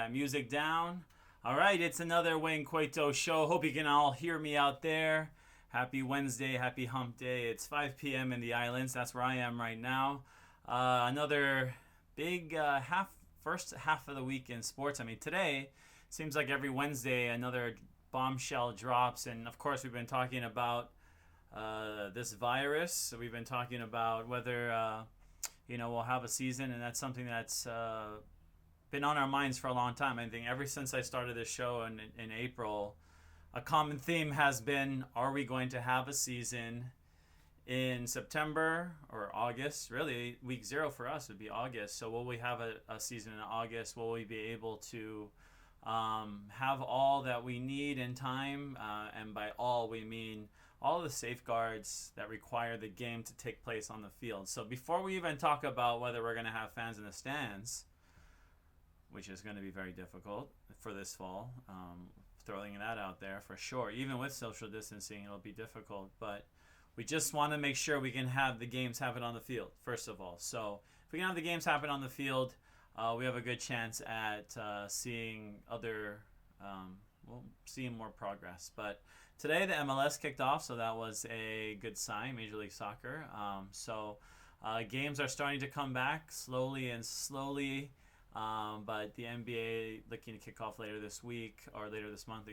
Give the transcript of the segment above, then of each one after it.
that music down. All right, it's another Wayne Coito Show. Hope you can all hear me out there. Happy Wednesday, happy hump day. It's 5 p.m. in the islands. That's where I am right now. Another big first half of the week in sports. I mean, today seems like every Wednesday another bombshell drops. And of course, we've been talking about this virus. So we've been talking about whether we'll have a season, and that's something that's been on our minds for a long time. I think ever since I started this show in April, a common theme has been: are we going to have a season in September or August? Really, week 0 for us would be August. So will we have a season in August? Will we be able to have all that we need in time? And by all, we mean all the safeguards that require the game to take place on the field. So before we even talk about whether we're going to have fans in the stands, which is going to be very difficult for this fall, throwing that out there for sure. Even with social distancing, it'll be difficult. But we just want to make sure we can have the games happen on the field, first of all. So if we can have the games happen on the field, we have a good chance at seeing seeing more progress. But today the MLS kicked off, so that was a good sign, Major League Soccer. Games are starting to come back slowly. But the NBA looking to kick off later this month,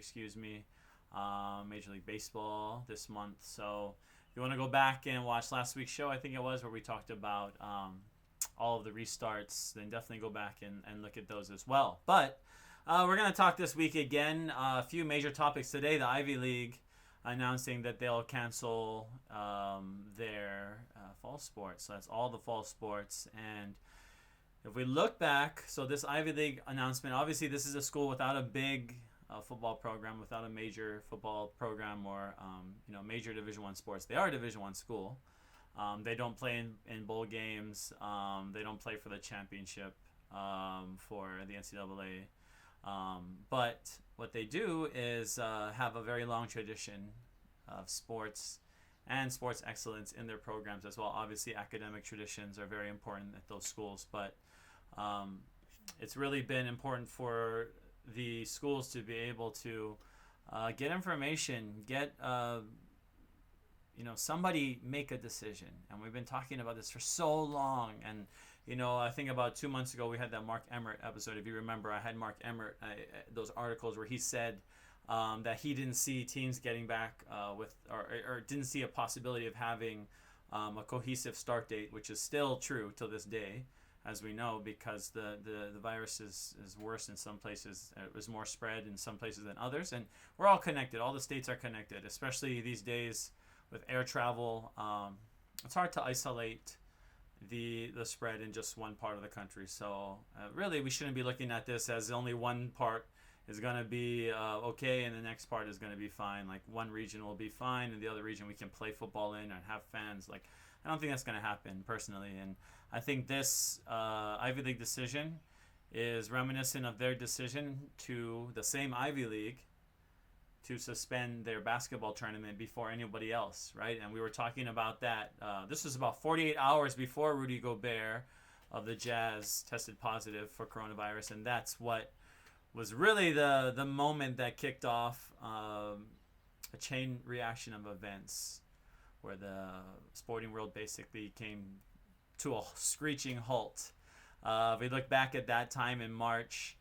Major League Baseball this month. So if you want to go back and watch last week's show, I think it was, where we talked about all of the restarts, then definitely go back and look at those as well. But we're going to talk this week again. A few major topics today. The Ivy League announcing that they'll cancel their fall sports. So that's all the fall sports. And if we look back, so this Ivy League announcement, obviously this is a school without a big football program, without a major football program or major Division I sports. They are a Division I school. They don't play in bowl games. They don't play for the championship for the NCAA. But what they do is have a very long tradition of sports and sports excellence in their programs as well. Obviously, academic traditions are very important at those schools, but it's really been important for the schools to be able to get information, get somebody make a decision. And we've been talking about this for so long. And I think about 2 months ago we had that Mark Emmert episode. If you remember, I had Mark Emmert, those articles where he said that he didn't see teams getting back or didn't see a possibility of having a cohesive start date, which is still true till this day, as we know, because the virus is worse in some places. It was more spread in some places than others, and we're all connected. All the states are connected, especially these days with air travel. It's hard to isolate the spread in just one part of the country. So really, we shouldn't be looking at this as only one part is going to be okay and the next part is going to be fine. Like one region will be fine and the other region we can play football in and have fans. Like, I don't think that's going to happen personally. And I think this Ivy League decision is reminiscent of their decision to the same Ivy League to suspend their basketball tournament before anybody else, right? And we were talking about that. This was about 48 hours before Rudy Gobert of the Jazz tested positive for coronavirus, and that's what was really the moment that kicked off a chain reaction of events where the sporting world basically came to a screeching halt. If we look back at that time in March,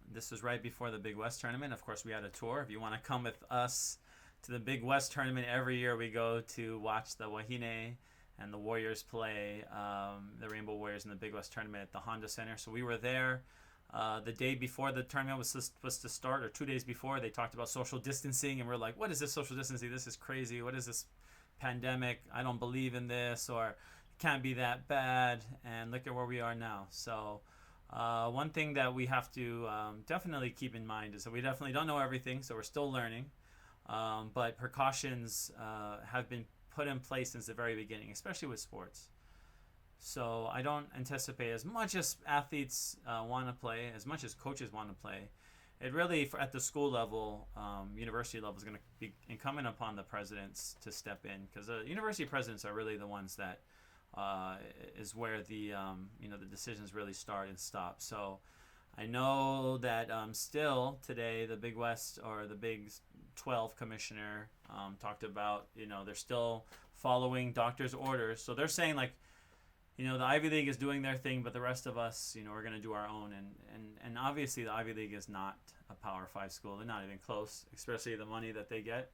this was right before the Big West tournament. Of course, we had a tour. If you want to come with us to the Big West tournament, every year we go to watch the Wahine and the Warriors play, the Rainbow Warriors in the Big West tournament at the Honda Center. So we were there the day before the tournament was supposed to start, or 2 days before. They talked about social distancing, and we're like, what is this social distancing? This is crazy. What is this pandemic? I don't believe in this, or it can't be that bad. And look at where we are now. So one thing that we have to definitely keep in mind is that we definitely don't know everything, so we're still learning. But precautions have been put in place since the very beginning, especially with sports. So I don't anticipate, as much as athletes want to play, as much as coaches want to play, it really, at the school level, university level, is going to be incumbent upon the presidents to step in, because the university presidents are really the ones that is where the the decisions really start and stop. So I know that still today the Big West or the Big 12 commissioner talked about they're still following doctors' orders. So they're saying like the Ivy League is doing their thing, but the rest of us we're going to do our own. And obviously the Ivy League is not a Power 5 school. They're not even close, especially the money that they get.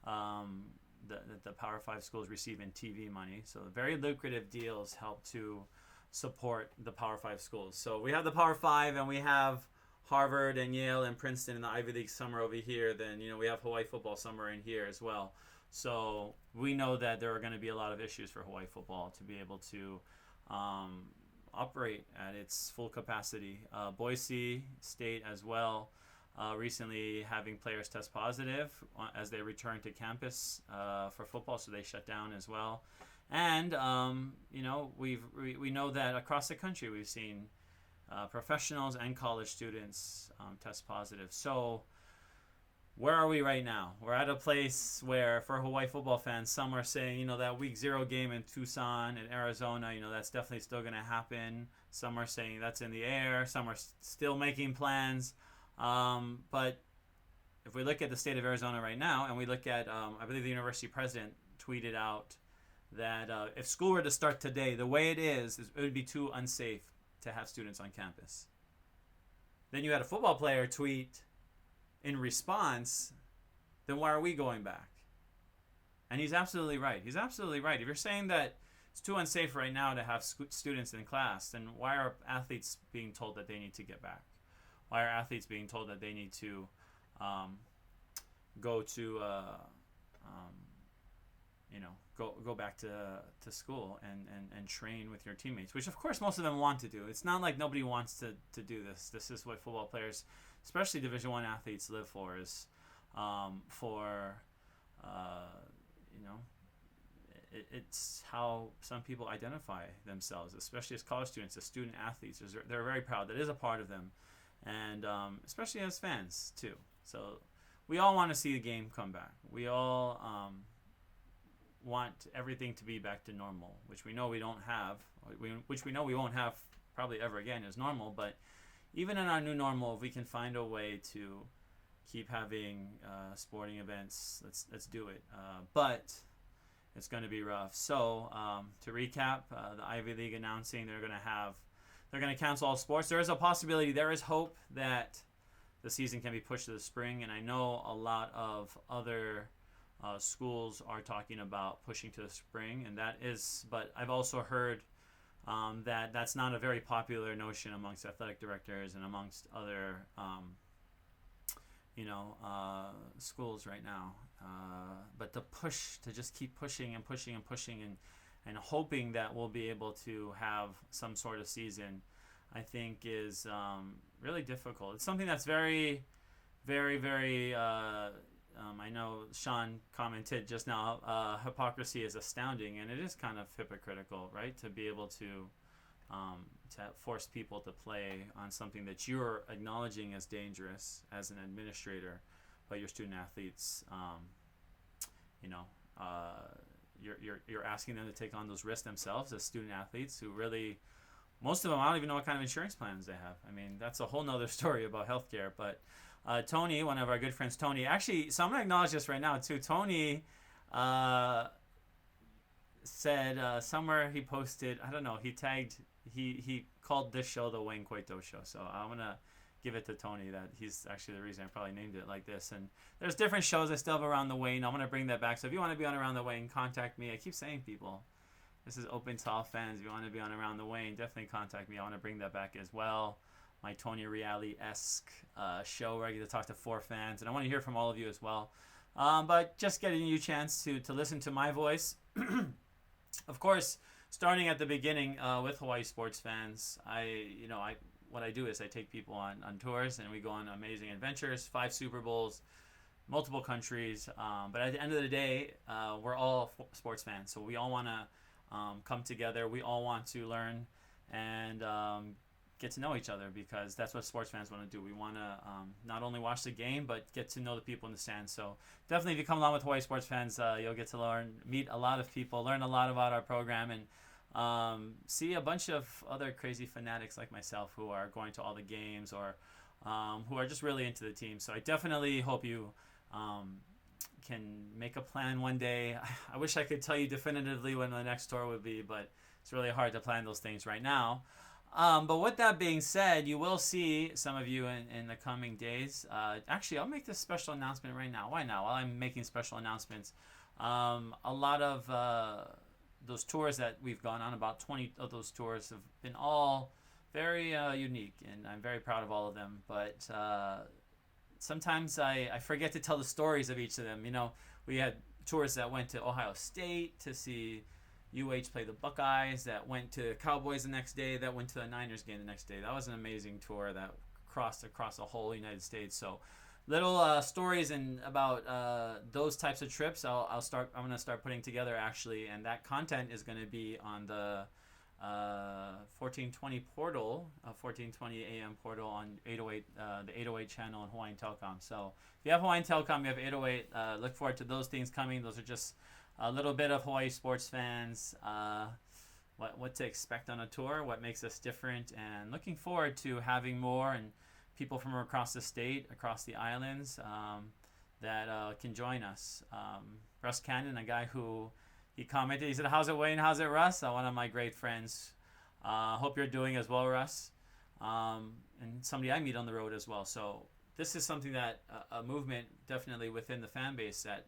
The Power 5 schools receive in TV money. So very lucrative deals help to support the Power 5 schools. So we have the Power 5 and we have Harvard and Yale and Princeton and the Ivy League summer over here. Then we have Hawaii football summer in here as well. So we know that there are going to be a lot of issues for Hawaii football to be able to operate at its full capacity. Boise State as well, recently having players test positive as they return to campus for football, so they shut down as well. And we know that across the country we've seen professionals and college students test positive. So where are we right now? We're at a place where, for Hawaii football fans, some are saying, that week 0 game in Tucson and Arizona, that's definitely still going to happen. Some are saying that's in the air. Some are still making plans. But if we look at the state of Arizona right now, and we look at, I believe the university president tweeted out that if school were to start today, the way it is it would be too unsafe to have students on campus. Then you had a football player tweet in response, then why are we going back? And he's absolutely right. He's absolutely right. If you're saying that it's too unsafe right now to have students in class, then why are athletes being told that they need to get back? Why are athletes being told that they need to go to go back to school and train with your teammates, which of course most of them want to do. It's not like nobody wants to do this. This is what football players, especially Division I athletes, live for, is it's how some people identify themselves, especially as college students, as student athletes. They're very proud. That is a part of them, and especially as fans too. So we all want to see the game come back. We all want everything to be back to normal, which we know we don't have, which we know we won't have probably ever again as normal. But even in our new normal, if we can find a way to keep having sporting events, let's do it. But it's going to be rough. So to recap, the Ivy League announcing they're going to cancel all sports. There is a possibility, there is hope that the season can be pushed to the spring, and I know a lot of other schools are talking about pushing to the spring, but I've also heard that that's not a very popular notion amongst athletic directors and amongst other schools right now. But to just keep pushing and pushing and pushing and hoping that we'll be able to have some sort of season, I think is really difficult. It's something that's very, very, very I know Sean commented just now, hypocrisy is astounding, and it is kind of hypocritical, right? To be able to force people to play on something that you're acknowledging as dangerous as an administrator, but your student athletes, you're asking them to take on those risks themselves as student athletes who really, most of them, I don't even know what kind of insurance plans they have. I mean, that's a whole nother story about healthcare, but Tony, one of our good friends, Tony, actually, so I'm going to acknowledge this right now, too. Tony said somewhere he posted, I don't know, he called this show the Wayne Coito Show. So I'm going to give it to Tony that he's actually the reason I probably named it like this. And there's different shows I still have around the Wayne. I'm going to bring that back. So if you want to be on Around the Wayne, contact me. I keep saying, people, this is open to all fans. If you want to be on Around the Wayne, definitely contact me. I want to bring that back as well. My Tony Reale-esque show where I get to talk to 4 fans, and I want to hear from all of you as well. But just getting you a chance to listen to my voice. Of course, starting at the beginning with Hawaii sports fans, what I do is I take people on tours, and we go on amazing adventures, 5 Super Bowls, multiple countries. But at the end of the day, we're all sports fans, so we all want to come together. We all want to learn and get to know each other, because that's what sports fans want to do. We want to not only watch the game, but get to know the people in the stands. So definitely, if you come along with Hawaii sports fans, you'll get to meet a lot of people, learn a lot about our program, and see a bunch of other crazy fanatics like myself who are going to all the games, or who are just really into the team. So I definitely hope you can make a plan one day. I wish I could tell you definitively when the next tour would be, but it's really hard to plan those things right now. But with that being said, you will see some of you in the coming days. Actually, I'll make this special announcement right now. Why not? While I'm making special announcements, a lot of those tours that we've gone on, about 20 of those tours have been all very unique, and I'm very proud of all of them. But sometimes I forget to tell the stories of each of them. You know, we had tours that went to Ohio State to see UH play the Buckeyes, that went to Cowboys the next day, that went to the Niners game the next day. That was an amazing tour that crossed across the whole United States. So little stories and about those types of trips I'm going to start putting together, actually, and that content is going to be on the 1420 portal, 1420 AM portal on 808, the 808 channel on Hawaiian Telecom. So if you have Hawaiian Telecom, you have 808. Look forward to those things coming. Those are just a little bit of Hawaii sports fans, what to expect on a tour, what makes us different, and looking forward to having more and people from across the state, across the islands, that can join us. Russ Cannon, a guy who he commented, he said, "How's it, Wayne? How's it, Russ?" One of my great friends. Hope you're doing as well, Russ. And somebody I meet on the road as well. So this is something that a movement definitely within the fan base that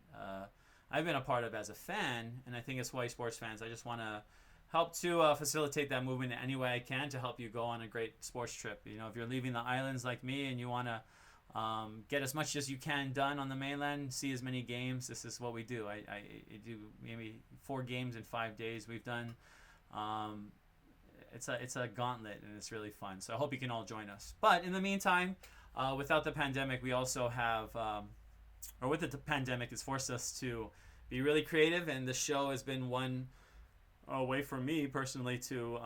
I've been a part of as a fan, and I think as Hawaii sports fans, I just want to help to facilitate that movement in any way I can to help you go on a great sports trip. You know, if you're leaving the islands like me and you want to get as much as you can done on the mainland, see as many games, this is what we do. I do maybe 4 games in 5 days. We've done, it's a gauntlet, and it's really fun. So I hope you can all join us. But in the meantime, without the pandemic, we also have, or with the pandemic, it's forced us to be really creative, and the show has been one way for me personally to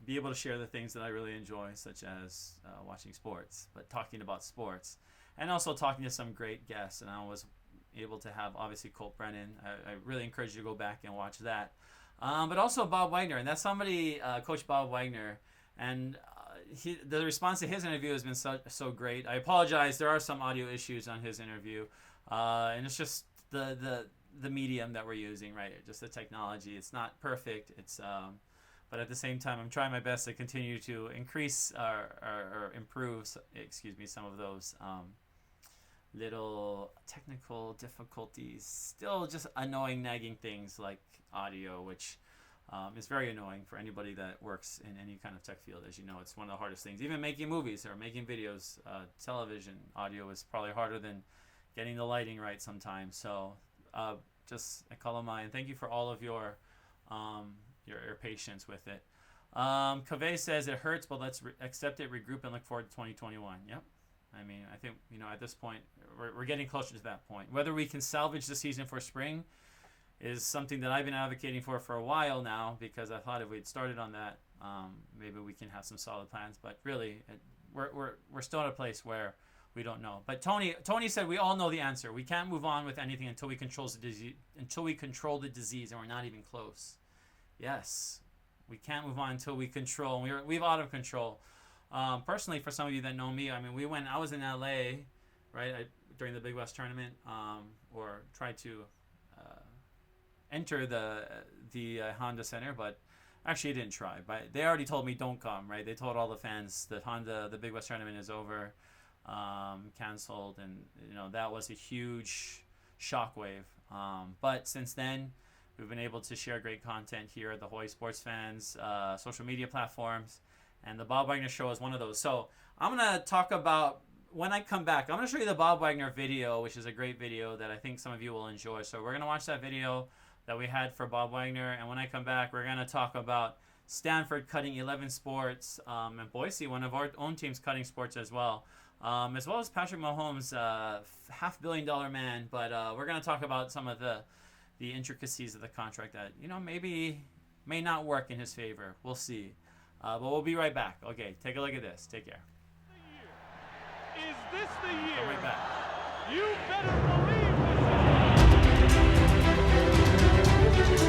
be able to share the things that I really enjoy, such as watching sports, but talking about sports, and also talking to some great guests. And I was able to have, obviously, Colt Brennan. I really encourage you to go back and watch that. But also Bob Wagner, and that's somebody, Coach Bob Wagner, and the response to his interview has been so great. I apologize, there are some audio issues on his interview, and it's just the medium that we're using, right? Just the technology. It's not perfect. It's but at the same time, I'm trying my best to continue to increase or improve, some of those little technical difficulties. Still just annoying, nagging things like audio, which is very annoying for anybody that works in any kind of tech field. As you know, it's one of the hardest things. Even making movies or making videos, television audio is probably harder than getting the lighting right sometimes. So just I call them and thank you for all of your patience with it. Kaveh says it hurts, but let's accept it, regroup, and look forward to 2021. Yep. I mean, I think, at this point, we're getting closer to that point. Whether we can salvage the season for spring is something that I've been advocating for a while now, because I thought if we'd started on that, maybe we can have some solid plans. But really, we're still at a place where we don't know. But Tony said we all know the answer. We can't move on with anything until we control the disease, and we're not even close. Yes, we can't move on until we control. We're out of control. Personally, for some of you that know me, I mean, I was in LA, right, during the Big West tournament, or tried to enter the Honda Center, but actually I didn't try. But they already told me don't come, right? They told all the fans that the Big West tournament is over, canceled, and that was a huge shockwave. But since then, we've been able to share great content here at the Hawaii Sports Fans social media platforms, and the Bob Wagner Show is one of those. So I'm going to talk about, when I come back, I'm going to show you the Bob Wagner video, which is a great video that I think some of you will enjoy. So we're going to watch that video that we had for Bob Wagner, and when I come back, we're going to talk about Stanford cutting 11 sports, and Boise, one of our own teams, cutting sports as well as Patrick Mahomes, $500 million man. But we're going to talk about some of the intricacies of the contract that may not work in his favor. We'll see. But we'll be right back. Okay, take a look at this. Take care. Is this the year? Come right back. You better believe this is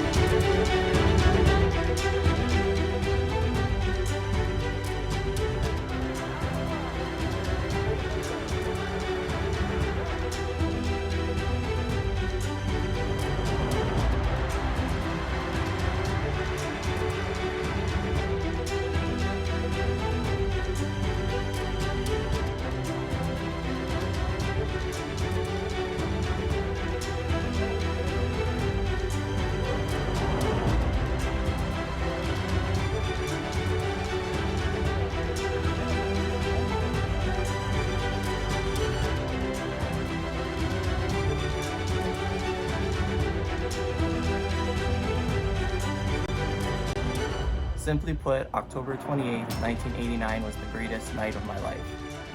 Simply put, October 28th, 1989 was the greatest night of my life.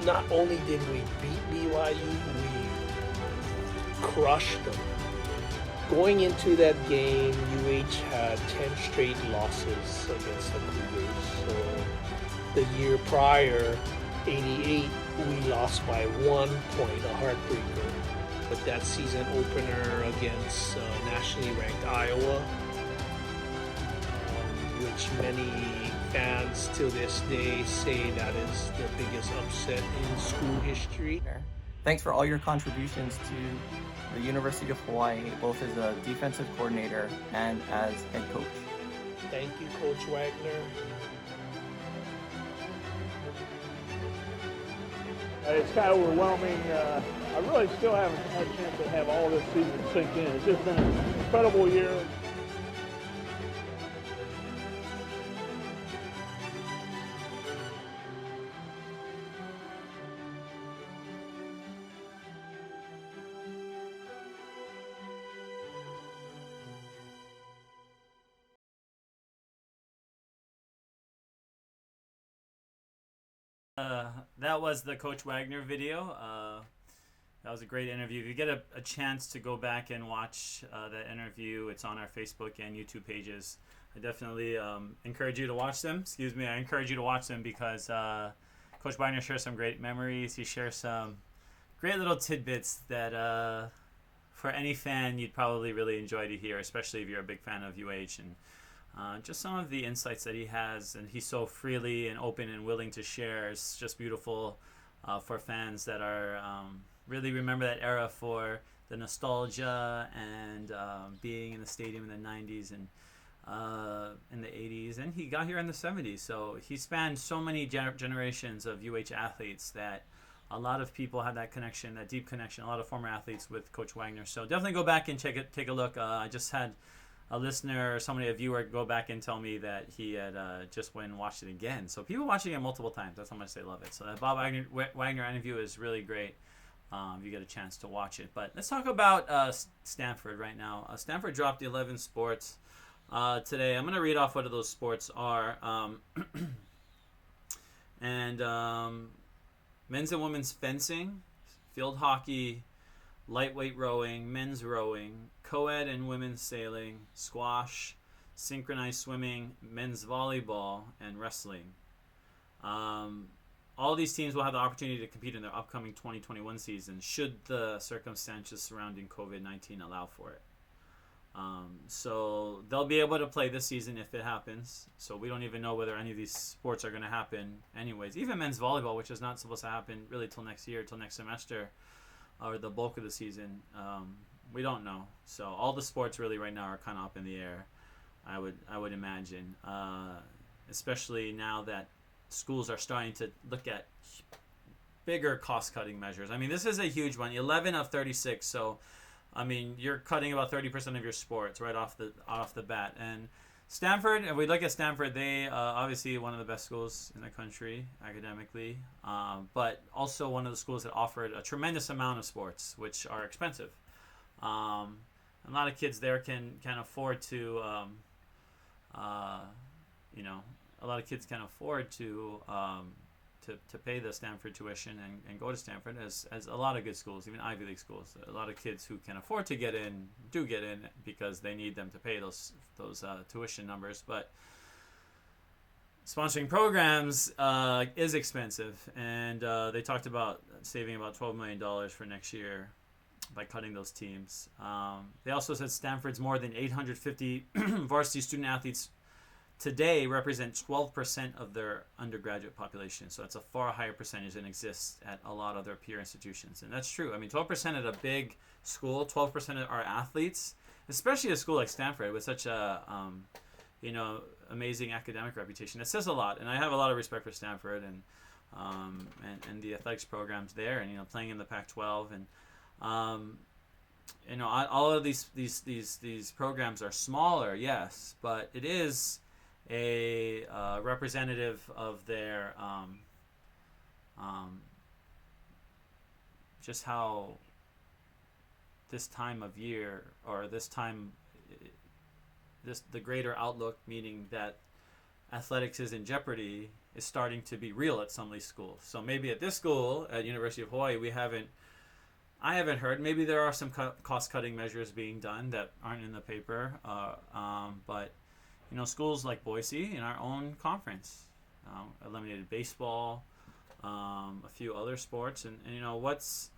Not only did we beat BYU, we crushed them. Going into that game, UH had 10 straight losses against the Cougars. So the year prior, 88, we lost by 1 point, a heartbreaker. But that season opener against nationally ranked Iowa, which many fans to this day say that is the biggest upset in school history. Thanks for all your contributions to the University of Hawaii, both as a defensive coordinator and as head coach. Thank you, Coach Wagner. It's kind of overwhelming. I really still haven't had a chance to have all this season sink in. It's just been an incredible year. That was the Coach Wagner video. That was a great interview. If you get a chance to go back and watch that interview, it's on our Facebook and YouTube pages. I definitely encourage you to watch them. I encourage you to watch them because Coach Wagner shares some great memories. He shares some great little tidbits that for any fan you'd probably really enjoy to hear, especially if you're a big fan of UH. And just some of the insights that he has, and he's so freely and open and willing to share. It's just beautiful for fans that are really remember that era for the nostalgia and being in the stadium in the 90s and in the 80s. And he got here in the 70s. So he spanned so many generations of UH athletes that a lot of people have that connection, that deep connection, a lot of former athletes with Coach Wagner. So definitely go back and take a look. I just had a listener or somebody, a viewer, go back and tell me that he had just went and watched it again. So people watching it multiple times. That's how much they love it. So that Bob Wagner interview is really great if you get a chance to watch it. But let's talk about Stanford right now. Stanford dropped 11 sports today. I'm going to read off what those sports are. Men's and women's fencing, field hockey, lightweight rowing, men's rowing, co-ed and women's sailing, squash, synchronized swimming, men's volleyball, and wrestling. All these teams will have the opportunity to compete in their upcoming 2021 season should the circumstances surrounding COVID-19 allow for it. So they'll be able to play this season if it happens. So we don't even know whether any of these sports are going to happen anyways. Even men's volleyball, which is not supposed to happen really till next year, till next semester, or the bulk of the season, we don't know. So all the sports really right now are kind of up in the air, I would imagine, especially now that schools are starting to look at bigger cost-cutting measures. I mean, this is a huge one, 11 of 36. So, I mean, you're cutting about 30% of your sports right off the bat. And Stanford, if we look at Stanford, they obviously one of the best schools in the country academically, but also one of the schools that offered a tremendous amount of sports, which are expensive. A lot of kids there can afford to, a lot of kids can afford to pay the Stanford tuition and go to Stanford, as a lot of good schools, even Ivy League schools. A lot of kids who can afford to get in do get in because they need them to pay those tuition numbers. But sponsoring programs is expensive, and they talked about saving about $12 million for next year by cutting those teams. They also said Stanford's more than 850 varsity student athletes today represent 12% of their undergraduate population. So that's a far higher percentage than exists at a lot of their peer institutions. And that's true. I mean, 12% at a big school, 12% are athletes, especially a school like Stanford with such a, amazing academic reputation. It says a lot. And I have a lot of respect for Stanford and the athletics programs there, and, playing in the Pac-12. And, all of these programs are smaller, yes, but it is a representative of their just how this time of year, or the greater outlook, meaning that athletics is in jeopardy is starting to be real at some of these schools. So maybe at this school, at University of Hawaii, I haven't heard. Maybe there are some cost-cutting measures being done that aren't in the paper. But, schools like Boise in our own conference eliminated baseball, a few other sports, and what's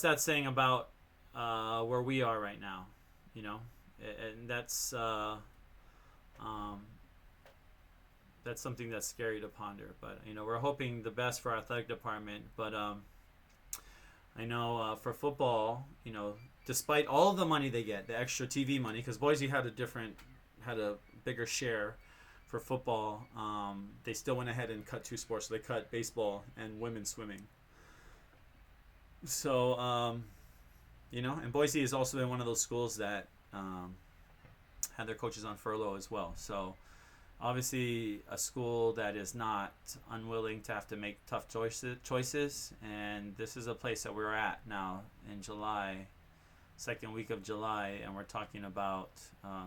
that saying about where we are right now? And that's something that's scary to ponder. But we're hoping the best for our athletic department. But I know for football, despite all of the money they get, the extra TV money, because Boise had a bigger share for football, they still went ahead and cut 2 sports. So they cut baseball and women's swimming. So, and Boise has also been one of those schools that had their coaches on furlough as well. So, obviously, a school that is not unwilling to have to make tough choices. And this is a place that we're at now in July, second week of July, and we're talking about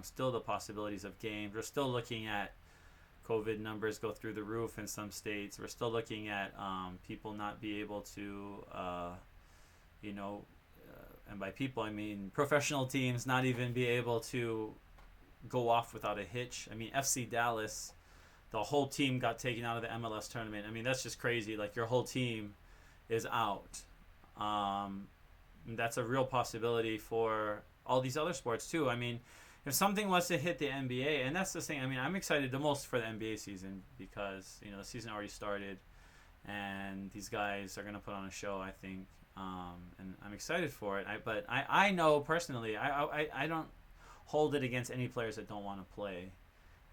still the possibilities of games. We're still looking at COVID numbers go through the roof in some states. We're still looking at people not be able to, and by people I mean professional teams not even be able to go off without a hitch. I mean, FC Dallas, the whole team got taken out of the MLS tournament. I mean, that's just crazy. Like, your whole team is out. That's a real possibility for all these other sports too. I mean, if something was to hit the NBA, and that's the thing, I mean, I'm excited the most for the NBA season because, the season already started and these guys are going to put on a show, I think. And I'm excited for it. But I know personally, I don't hold it against any players that don't want to play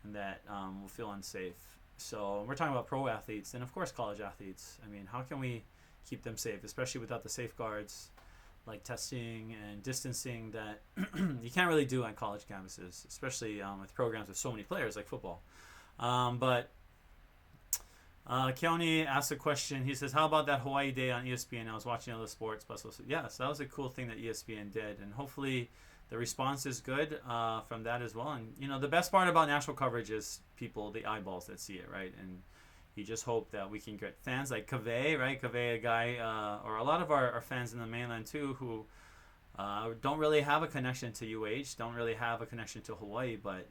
and that will feel unsafe. So we're talking about pro athletes and, of course, college athletes. I mean, how can we keep them safe, especially without the safeguards like testing and distancing that you can't really do on college campuses, especially with programs with so many players like football. But Keone asked a question. He says, how about that Hawaii Day on ESPN? I was watching other sports. But yes, that was a cool thing that ESPN did. And hopefully the response is good from that as well. And, the best part about national coverage is people, the eyeballs that see it, right? And you just hope that we can get fans like Kaveh, right? Kaveh, a guy, or a lot of our fans in the mainland too, who don't really have a connection to UH, don't really have a connection to Hawaii, but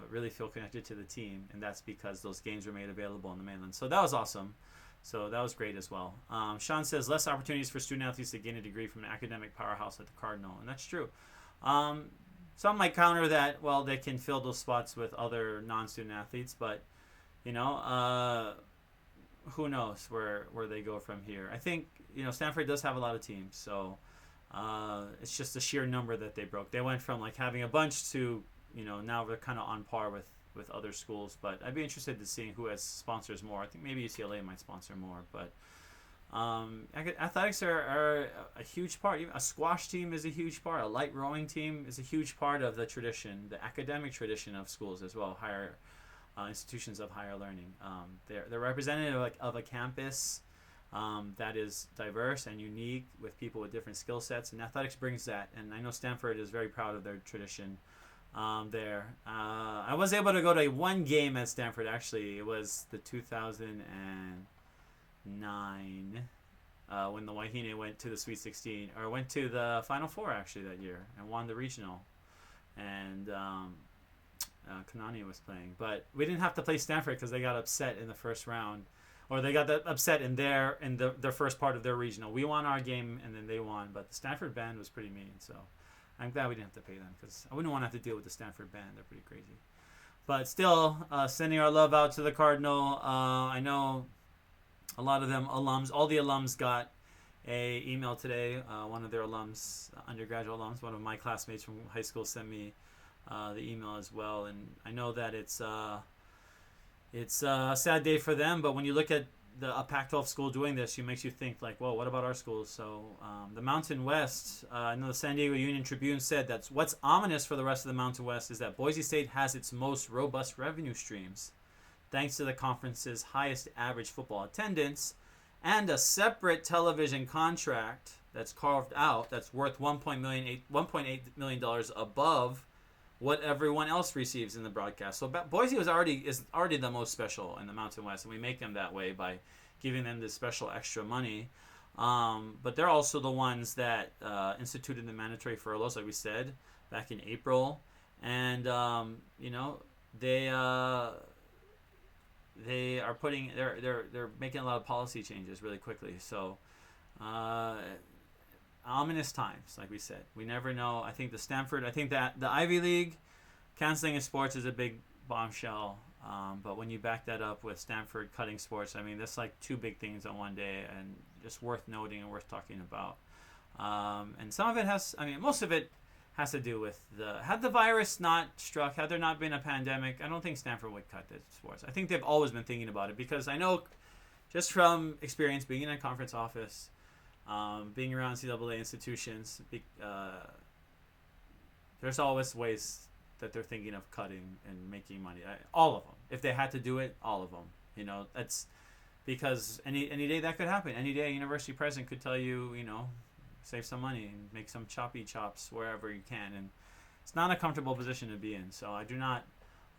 really feel connected to the team. And that's because those games were made available in the mainland. So that was awesome. So that was great as well. Sean says, less opportunities for student athletes to gain a degree from an academic powerhouse at the Cardinal. And that's true. Some might counter that, well, they can fill those spots with other non-student athletes, but, who knows where they go from here. I think, Stanford does have a lot of teams, so it's just the sheer number that they broke. They went from, like, having a bunch to, now they're kind of on par with other schools, but I'd be interested to see who has sponsors more. I think maybe UCLA might sponsor more, but athletics are a huge part. A squash team is a huge part. A light rowing team is a huge part of the tradition, the academic tradition of schools as well, higher institutions of higher learning. They're representative of a campus that is diverse and unique with people with different skill sets, and athletics brings that. And I know Stanford is very proud of their tradition there. I was able to go to one game at Stanford, actually. It was the 2009 when the Wahine went to the Sweet 16, or went to the Final Four actually that year and won the regional. And Kanani was playing, but we didn't have to play Stanford because they got upset in the first round, or they got upset in their first part of their regional. We won our game and then they won, but the Stanford band was pretty mean. So I'm glad we didn't have to pay them because I wouldn't want to have to deal with the Stanford band. They're pretty crazy. But still, sending our love out to the Cardinal. I know a lot of them alums, all the alums got a email today. One of their alums, undergraduate alums, one of my classmates from high school sent me the email as well. And I know that it's a sad day for them, but when you look at a Pac-12 school doing this, it makes you think like, well, what about our schools? So the Mountain West, I know the San Diego Union Tribune said that what's ominous for the rest of the Mountain West is that Boise State has its most robust revenue streams, thanks to the conference's highest average football attendance and a separate television contract that's carved out that's worth $1.8 million above what everyone else receives in the broadcast. So Boise is already the most special in the Mountain West, and we make them that way by giving them this special extra money. But they're also the ones that instituted the mandatory furloughs, like we said, back in April, and they are putting they're making a lot of policy changes really quickly. So ominous times, like we said. We never know. I think that the Ivy League canceling in sports is a big bombshell. But when you back that up with Stanford cutting sports, I mean, that's like two big things on one day, and just worth noting and worth talking about. And some of it most of it has to do with had the virus not struck, had there not been a pandemic, I don't think Stanford would cut the sports. I think they've always been thinking about it, because I know just from experience being in a conference office, being around NCAA institutions, there's always ways that they're thinking of cutting and making money. All of them. If they had to do it, all of them. That's because any day that could happen. Any day a university president could tell you, save some money and make some choppy chops wherever you can. And it's not a comfortable position to be in. So I do not,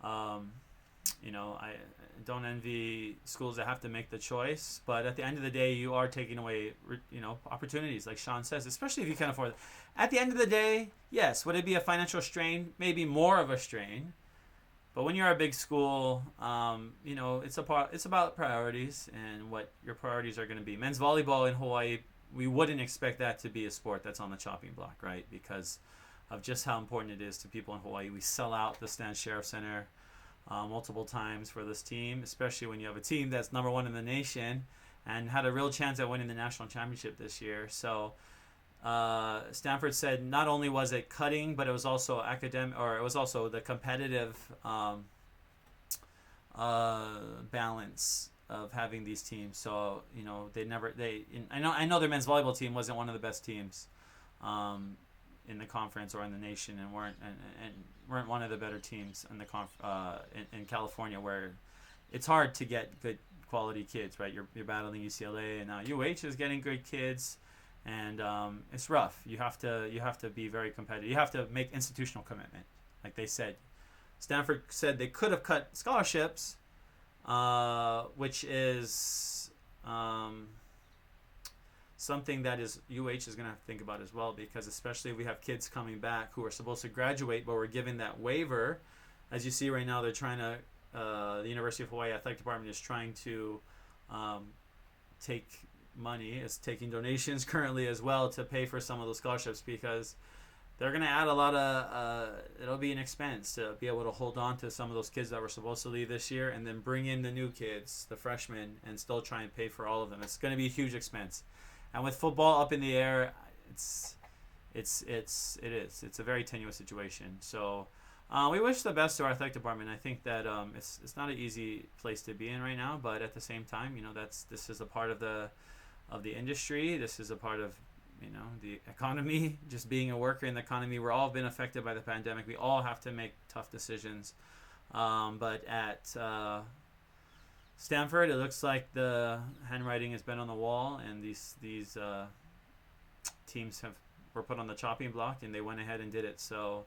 I don't envy schools that have to make the choice. But at the end of the day, you are taking away, opportunities, like Sean says, especially if you can afford it. At the end of the day, yes, would it be a financial strain? Maybe more of a strain. But when you're a big school, it's about priorities and what your priorities are going to be. Men's volleyball in Hawaii, we wouldn't expect that to be a sport that's on the chopping block, right? Because of just how important it is to people in Hawaii. We sell out the Stan Sheriff Center multiple times for this team, especially when you have a team that's #1 in the nation and had a real chance at winning the national championship this year. So Stanford said not only was it cutting, but it was also it was also the competitive balance of having these teams. So I know their men's volleyball team wasn't one of the best teams in the conference or in the nation, and weren't one of the better teams in the in California, where it's hard to get good quality kids, right? You're battling UCLA, and now UH is getting good kids. And it's rough. You have to be very competitive. You have to make institutional commitment, like they said. Stanford said they could have cut scholarships, which is something that UH is going to have to think about as well, because especially if we have kids coming back who are supposed to graduate, but we're given that waiver. As you see right now, they're trying to. The University of Hawaii Athletic Department is trying to take money, is taking donations currently as well to pay for some of those scholarships, because they're going to add a lot of it'll be an expense to be able to hold on to some of those kids that were supposed to leave this year, and then bring in the new kids, the freshmen, and still try and pay for all of them. It's going to be a huge expense, and with football up in the air, it's a very tenuous situation. So we wish the best to our athletic department. I think that it's not an easy place to be in right now, but at the same time, this is a part of the industry. This is a part of the economy. Just being a worker in the economy, we're all been affected by the pandemic. We all have to make tough decisions. But at Stanford, it looks like the handwriting has been on the wall, and these teams were put on the chopping block, and they went ahead and did it. So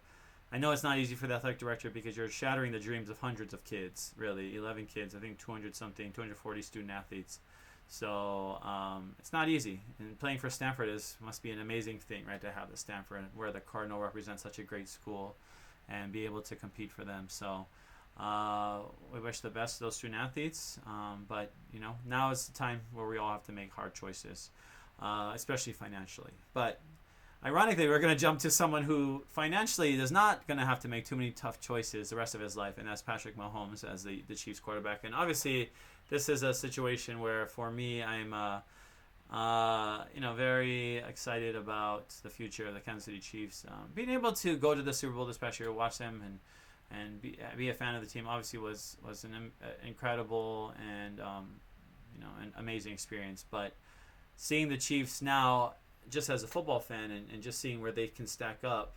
I know it's not easy for the athletic director, because you're shattering the dreams of hundreds of kids, really. 11 kids, I think 240 student athletes. So it's not easy, and playing for Stanford must be an amazing thing, right? To have the Stanford, where the Cardinal represents such a great school, and be able to compete for them. So we wish the best to those student athletes, but now is the time where we all have to make hard choices, especially financially. But ironically, we're going to jump to someone who financially is not going to have to make too many tough choices the rest of his life, and that's Patrick Mahomes as the Chiefs quarterback. And obviously, this is a situation where, for me, I'm very excited about the future of the Kansas City Chiefs. Being able to go to the Super Bowl this past year, watch them, and be a fan of the team, obviously was an incredible and an amazing experience. But seeing the Chiefs now, just as a football fan, and just seeing where they can stack up,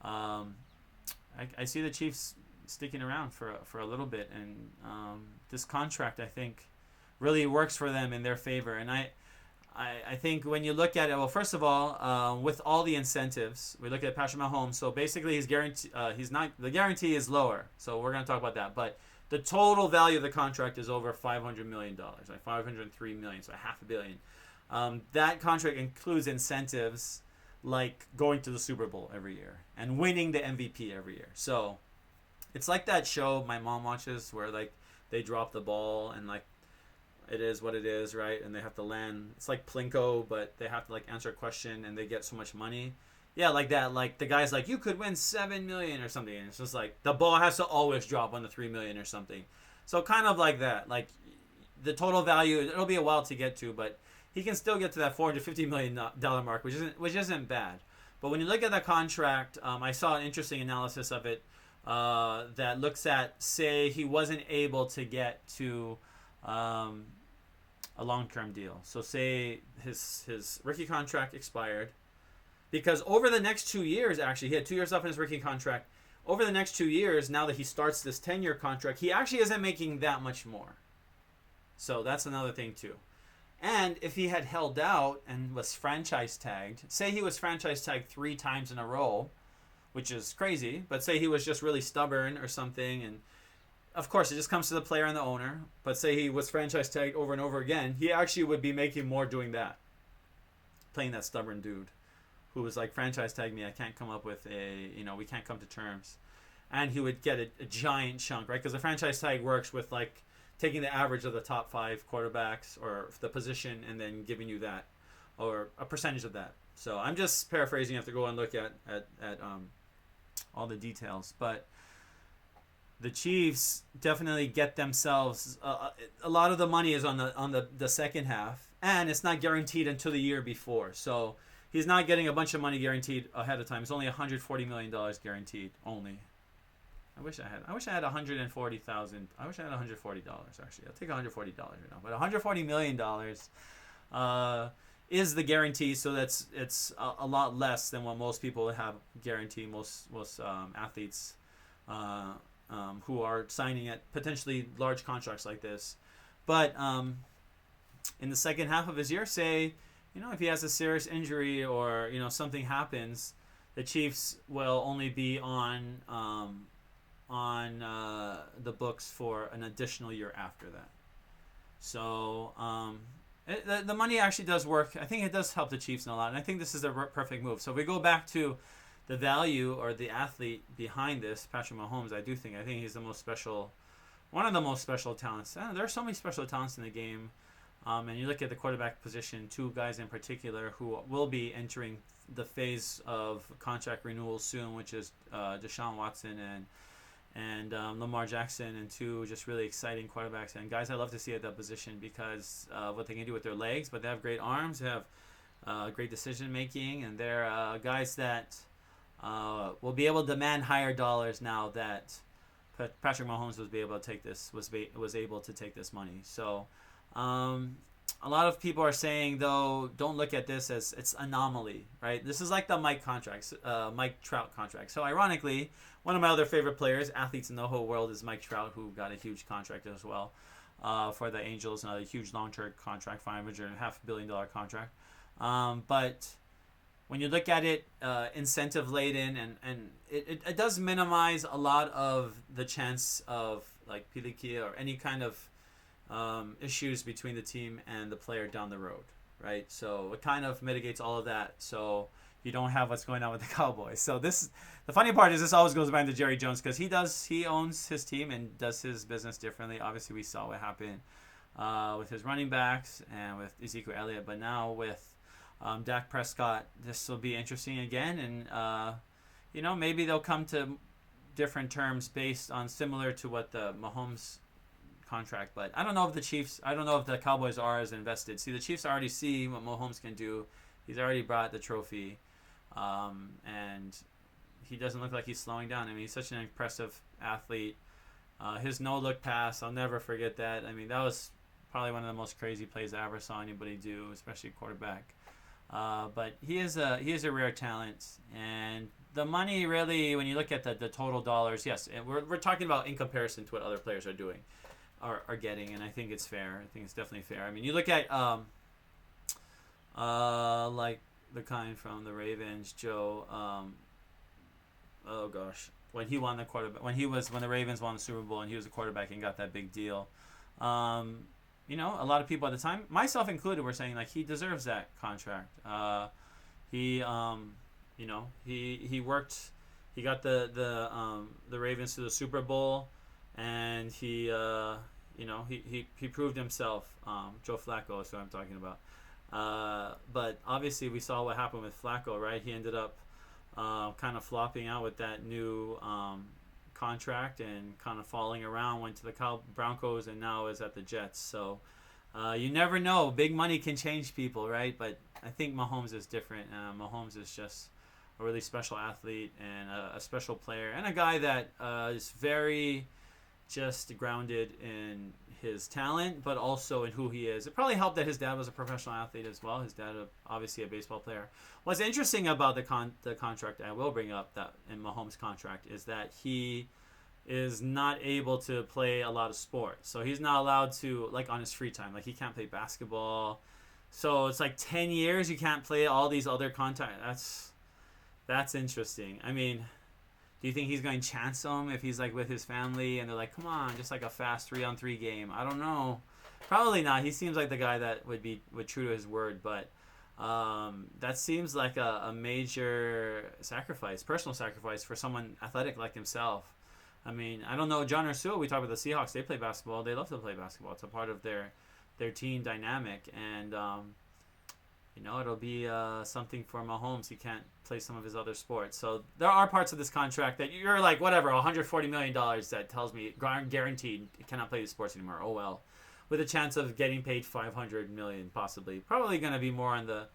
I see the Chiefs sticking around for a little bit, and this contract, I think, really works for them in their favor. And I think when you look at it, well, first of all, with all the incentives, we look at Patrick Mahomes. So basically, the guarantee is lower. So we're going to talk about that. But the total value of the contract is over $500 million, like $503 million, so $500 million. That contract includes incentives like going to the Super Bowl every year and winning the MVP every year. So it's like that show my mom watches where like they drop the ball and like it is what it is, right? And they have to land. It's like Plinko, but they have to like answer a question and they get so much money. Yeah, like that. Like the guy's like, you could win $7 million or something. And it's just like the ball has to always drop on the $3 million or something. So kind of like that. Like the total value, it'll be a while to get to, but he can still get to that $450 million mark, which isn't bad. But when you look at the contract, I saw an interesting analysis of it that looks at, say, he wasn't able to get to a long-term deal. So say his rookie contract expired. Because over the next 2 years, actually, he had 2 years left in his rookie contract. Over the next 2 years, now that he starts this 10-year contract, he actually isn't making that much more. So that's another thing, too. And if he had held out and was franchise tagged, say he was franchise tagged 3 times in a row, which is crazy, but say he was just really stubborn or something, and of course, it just comes to the player and the owner, but say he was franchise tagged over and over again, he actually would be making more doing that, playing that stubborn dude who was like, franchise tag me, I can't come up with we can't come to terms. And he would get a giant chunk, right? Because the franchise tag works with like taking the average of the top 5 quarterbacks or the position and then giving you that or a percentage of that. So I'm just paraphrasing. You have to go and look at all the details. But the Chiefs definitely get themselves a lot of the money is on the second half, and it's not guaranteed until the year before. So he's not getting a bunch of money guaranteed ahead of time. It's only $140 million guaranteed only. I wish I had $140,000. I wish I had $140 actually. I'll take $140 right now. But $140 million is the guarantee, so it's a lot less than what most people have guaranteed. Most athletes who are signing at potentially large contracts like this. But in the second half of his year, say, if he has a serious injury or something happens, the Chiefs will only be on the books for an additional year after that. So the money actually does work. I think it does help the Chiefs in a lot, and I think this is the perfect move. So if we go back to the value or the athlete behind this, Patrick Mahomes, I think he's one of the most special talents. There are so many special talents in the game. And you look at the quarterback position, 2 guys in particular who will be entering the phase of contract renewal soon, which is Deshaun Watson and Lamar Jackson, and 2 just really exciting quarterbacks and guys I love to see at that position because of what they can do with their legs, but they have great arms, they have great decision making, and they're guys that will be able to demand higher dollars now that Patrick Mahomes was able to take this money. So. A lot of people are saying, though, don't look at this as it's anomaly, right? This is like the Mike Trout contract. So ironically, one of my other favorite players, athletes in the whole world, is Mike Trout, who got a huge contract as well for the Angels, another huge long-term contract, $500.5 billion contract. But when you look at it, incentive laden, and it does minimize a lot of the chance of like pilikia or any kind of issues between the team and the player down the road, right? So it kind of mitigates all of that, so you don't have what's going on with the Cowboys. So the funny part is this always goes back to Jerry Jones because he owns his team and does his business differently. Obviously, we saw what happened with his running backs and with Ezekiel Elliott, but now with Dak Prescott, this will be interesting again, and maybe they'll come to different terms based on similar to what the Mahomes contract, but I don't know if the Cowboys are as invested. See, the Chiefs already see what Mahomes can do. He's already brought the trophy, and he doesn't look like he's slowing down. I mean, he's such an impressive athlete. His no-look pass, I'll never forget that. I mean, that was probably one of the most crazy plays I ever saw anybody do, especially a quarterback. But he is a rare talent, and the money really, when you look at the total dollars, yes, and we're talking about in comparison to what other players are doing. Are getting, and I think it's fair. I think it's definitely fair. I mean, you look at Like the kind from the Ravens, Joe. Oh gosh, when he won the quarterback, when the Ravens won the Super Bowl and he was a quarterback and got that big deal. You know, a lot of people at the time, myself included, were saying like he deserves that contract. He you know, he worked, he got the Ravens to the Super Bowl, and he you know, he proved himself. Joe Flacco is what I'm talking about. But obviously we saw what happened with Flacco, right? He ended up kind of flopping out with that new contract and kind of falling around, went to the Broncos, and now is at the Jets. So you never know. Big money can change people, right? But I think Mahomes is different. Mahomes is just a really special athlete and a special player, and a guy that is very just grounded in his talent, but also in who he is. It probably helped that his dad was a professional athlete as well. His dad, obviously a baseball player. What's interesting about the contract I will bring up that in Mahomes' contract is that he is not able to play a lot of sports. So he's not allowed to, like on his free time, like he can't play basketball. So it's like 10 years you can't play all these other that's interesting. I mean, do you think he's going to chance them if he's like with his family and they're like, come on, just like a fast 3-on-3 game? I don't know. Probably not. He seems like the guy that would true to his word, but that seems like a major sacrifice, personal sacrifice for someone athletic like himself. I mean, I don't know, John or Sue, we talk about the Seahawks, they play basketball. They love to play basketball. It's a part of their team dynamic, and you know, it'll be something for Mahomes. He can't play some of his other sports. So there are parts of this contract that you're like, whatever, $140 million that tells me guaranteed he cannot play the sports anymore. Oh well. With a chance of getting paid $500 million possibly. Probably going to be more on the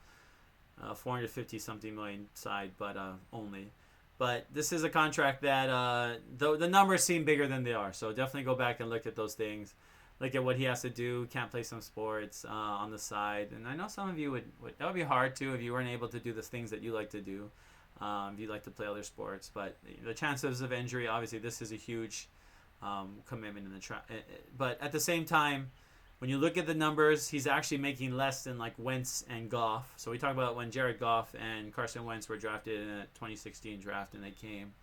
450 something million side, but only. But this is a contract that the numbers seem bigger than they are. So definitely go back and look at those things. Look at what he has to do. Can't play some sports on the side. And I know some of you would that would be hard too if you weren't able to do the things that you like to do. If you like to play other sports. But the chances of injury, obviously, this is a huge commitment in the but at the same time, when you look at the numbers, he's actually making less than like Wentz and Goff. So we talk about when Jared Goff and Carson Wentz were drafted in a 2016 draft, and they came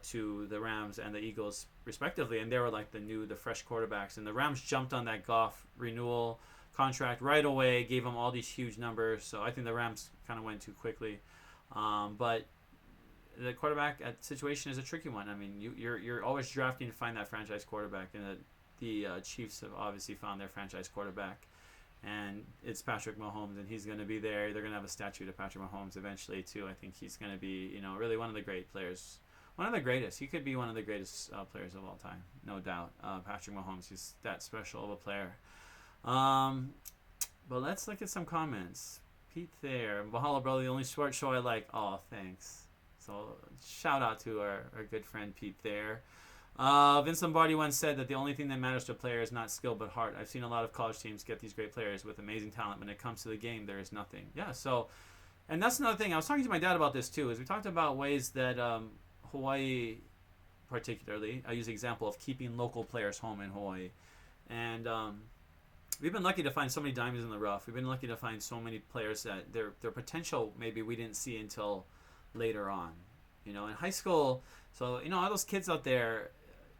to the Rams and the Eagles respectively, and they were like the fresh quarterbacks, and the Rams jumped on that Goff renewal contract right away, gave him all these huge numbers. So I think the Rams kind of went too quickly, but the quarterback situation is a tricky one. I mean, you're always drafting to find that franchise quarterback, and the Chiefs have obviously found their franchise quarterback, and it's Patrick Mahomes, and he's going to be there. They're going to have a statue to Patrick Mahomes eventually too. I think he's going to be, you know, really one of the great players. One of the greatest. He could be one of the greatest players of all time, no doubt. Patrick Mahomes, he's that special of a player. But let's look at some comments. Pete Thayer, Mahalo brother, the only sports show I like. Oh, thanks. So shout out to our good friend Pete Thayer. Vince Lombardi once said that the only thing that matters to a player is not skill but heart. I've seen a lot of college teams get these great players with amazing talent. When it comes to the game, there is nothing. Yeah, so, and that's another thing. I was talking to my dad about this too, is we talked about ways that Hawaii, particularly, I use the example of keeping local players home in Hawaii, and we've been lucky to find so many diamonds in the rough. We've been lucky to find so many players that their potential maybe we didn't see until later on. You know, in high school, so you know, all those kids out there,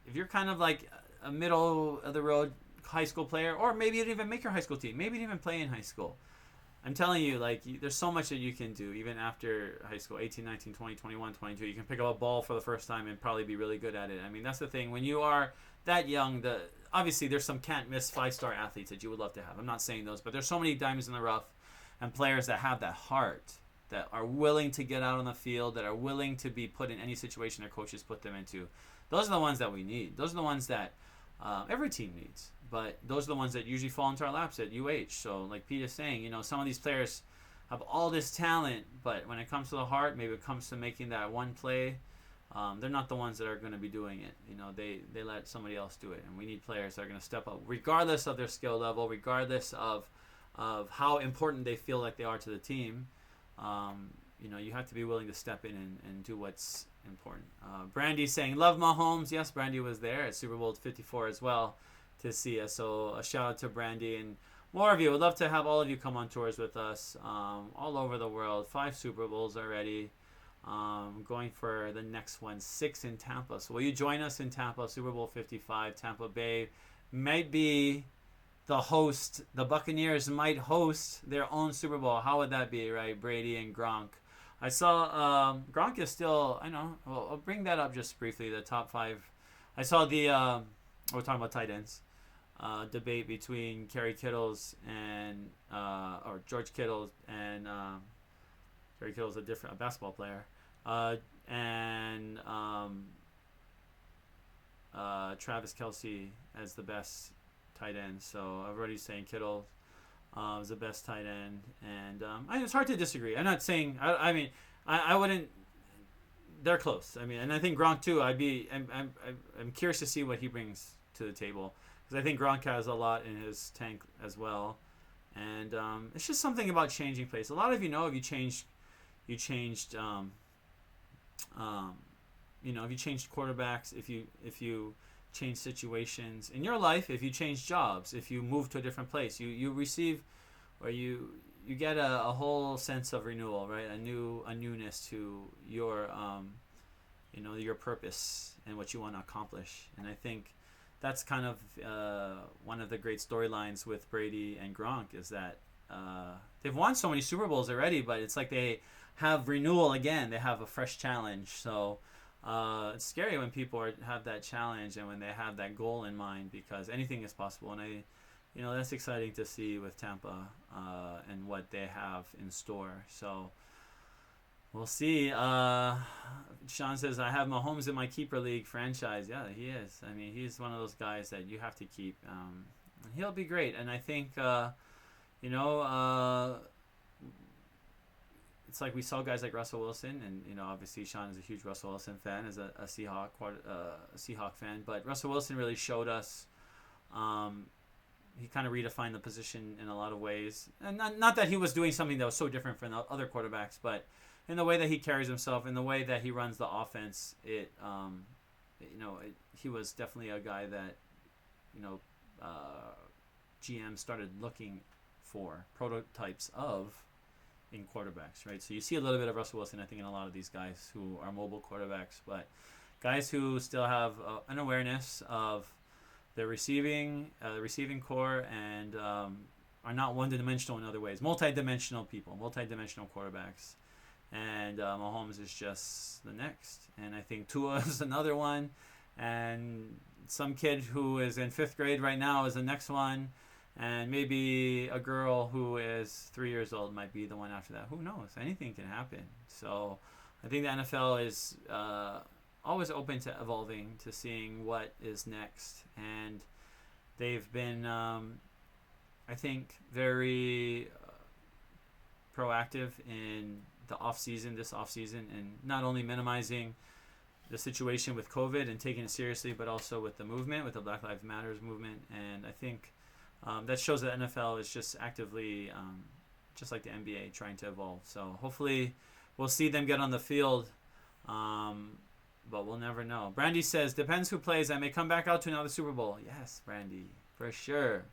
if you're kind of like a middle of the road high school player, or maybe you didn't even make your high school team, maybe you didn't even play in high school. I'm telling you, like, there's so much that you can do even after high school, 18, 19, 20, 21, 22. You can pick up a ball for the first time and probably be really good at it. I mean, that's the thing. When you are that young, obviously there's some can't-miss 5-star athletes that you would love to have. I'm not saying those, but there's so many diamonds in the rough and players that have that heart, that are willing to get out on the field, that are willing to be put in any situation their coaches put them into. Those are the ones that we need. Those are the ones that every team needs. But those are the ones that usually fall into our laps at UH. So like Pete is saying, you know, some of these players have all this talent, but when it comes to the heart, maybe it comes to making that one play, they're not the ones that are going to be doing it. You know, they let somebody else do it. And we need players that are going to step up, regardless of their skill level, regardless of how important they feel like they are to the team. You know, you have to be willing to step in and do what's important. Brandy's saying, love Mahomes. Yes, Brandy was there at Super Bowl 54 as well to see us. So a shout out to Brandy. And more of you. Would love to have all of you come on tours with us, all over the world. 5 Super Bowls already. Going for the next one, 6 in Tampa. So will you join us in Tampa? Super Bowl 55, Tampa Bay might be the host. The Buccaneers might host their own Super Bowl. How would that be, right? Brady and Gronk. I saw Gronk is still, I know, well, I'll bring that up just briefly, the top 5. I saw the, we're talking about tight ends, debate between Kerry Kittles and, or George Kittle and, Kerry Kittle's a basketball player, and Travis Kelce as the best tight end. So everybody's saying Kittle is the best tight end, and it's hard to disagree. I'm not saying, I wouldn't. They're close. I mean, and I think Gronk too. I'm curious to see what he brings to the table, because I think Gronk has a lot in his tank as well, and it's just something about changing plays. A lot of if you changed, if you changed quarterbacks, if you change situations in your life, if you change jobs, if you move to a different place, you receive, or you get a whole sense of renewal, right? A newness to your your purpose and what you want to accomplish. And I think that's kind of one of the great storylines with Brady and Gronk, is that they've won so many Super Bowls already, but it's like they have renewal again. They have a fresh challenge. So it's scary when people have that challenge and when they have that goal in mind, because anything is possible. And that's exciting to see with Tampa and what they have in store. So we'll see. Sean says, I have Mahomes in my keeper league franchise. Yeah, he is. I mean, he's one of those guys that you have to keep. He'll be great. And I think, it's like we saw guys like Russell Wilson, and obviously Sean is a huge Russell Wilson fan, as a Seahawk fan. But Russell Wilson really showed us. He kind of redefined the position in a lot of ways, and not that he was doing something that was so different from the other quarterbacks, but in the way that he carries himself, in the way that he runs the offense, he was definitely a guy that GM started looking for prototypes of in quarterbacks, right? So you see a little bit of Russell Wilson, I think, in a lot of these guys who are mobile quarterbacks, but guys who still have an awareness of the receiving core, and are not one-dimensional in other ways. Multi-dimensional people, multi-dimensional quarterbacks. And Mahomes is just the next. And I think Tua is another one. And some kid who is in 5th grade right now is the next one. And maybe a girl who is 3 years old might be the one after that. Who knows? Anything can happen. So I think the NFL is always open to evolving, to seeing what is next. And they've been, I think, very proactive in the this off-season, and not only minimizing the situation with COVID and taking it seriously, but also with the movement, with the Black Lives Matters movement. And I think that shows that NFL is just actively, just like the NBA, trying to evolve. So hopefully we'll see them get on the field, but we'll never know. Brandy says, depends who plays. I may come back out to another Super Bowl. Yes, Brandy, for sure.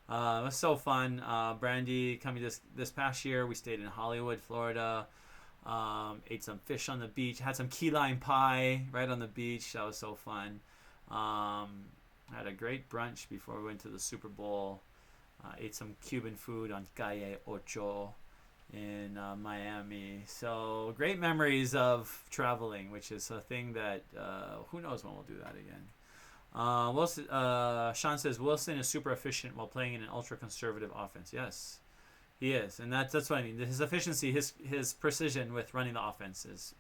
It was so fun. Brandy coming this past year, we stayed in Hollywood, Florida. Ate some fish on the beach. Had some key lime pie right on the beach. That was so fun. Had a great brunch before we went to the Super Bowl. Ate some Cuban food on Calle Ocho in Miami. So great memories of traveling, which is a thing that who knows when we'll do that again. Wilson, Sean says Wilson is super efficient while playing in an ultra-conservative offense. Yes, he is, and that's what I mean. His efficiency, his precision with running the offense is